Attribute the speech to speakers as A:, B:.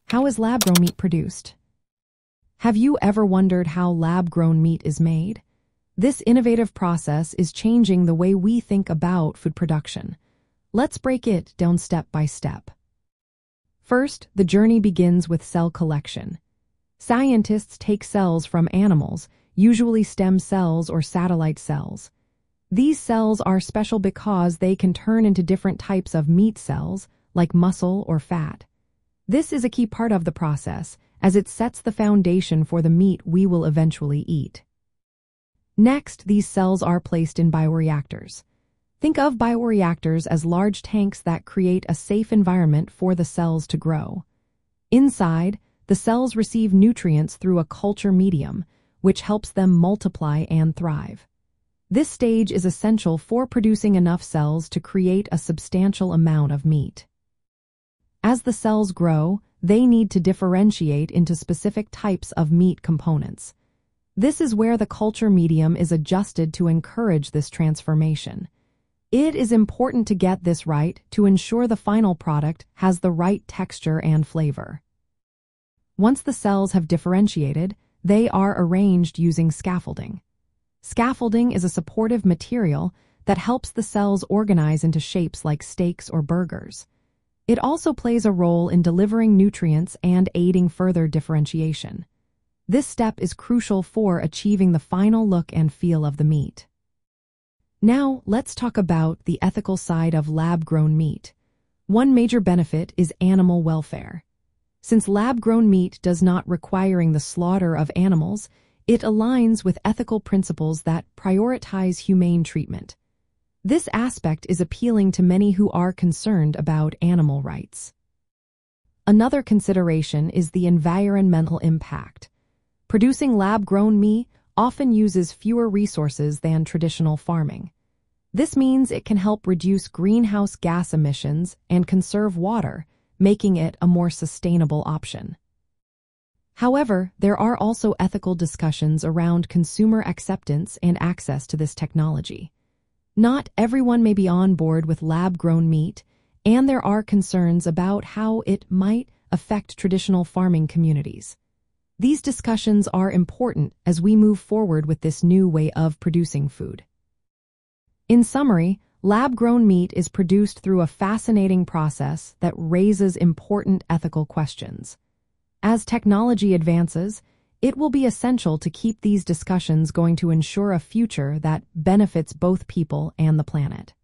A: How is lab-grown meat produced? Have you ever wondered how lab-grown meat is made? This innovative process is changing the way we think about food production. Let's break it down step by step. First, the journey begins with cell collection. Scientists take cells from animals, usually stem cells or satellite cells. These cells are special because they can turn into different types of meat cells, like muscle or fat. This is a key part of the process, as it sets the foundation for the meat we will eventually eat. Next, these cells are placed in bioreactors. Think of bioreactors as large tanks that create a safe environment for the cells to grow. Inside, the cells receive nutrients through a culture medium, which helps them multiply and thrive. This stage is essential for producing enough cells to create a substantial amount of meat. As the cells grow, they need to differentiate into specific types of meat components. This is where the culture medium is adjusted to encourage this transformation. It is important to get this right to ensure the final product has the right texture and flavor. Once the cells have differentiated, they are arranged using scaffolding. Scaffolding is a supportive material that helps the cells organize into shapes like steaks or burgers. It also plays a role in delivering nutrients and aiding further differentiation. This step is crucial for achieving the final look and feel of the meat. Now, let's talk about the ethical side of lab-grown meat. One major benefit is animal welfare. Since lab-grown meat does not require the slaughter of animals, it aligns with ethical principles that prioritize humane treatment. This aspect is appealing to many who are concerned about animal rights. Another consideration is the environmental impact. Producing lab-grown meat often uses fewer resources than traditional farming. This means it can help reduce greenhouse gas emissions and conserve water, making it a more sustainable option. However, there are also ethical discussions around consumer acceptance and access to this technology. Not everyone may be on board with lab-grown meat, and there are concerns about how it might affect traditional farming communities. These discussions are important as we move forward with this new way of producing food. In summary, lab-grown meat is produced through a fascinating process that raises important ethical questions. As technology advances, it will be essential to keep these discussions going to ensure a future that benefits both people and the planet.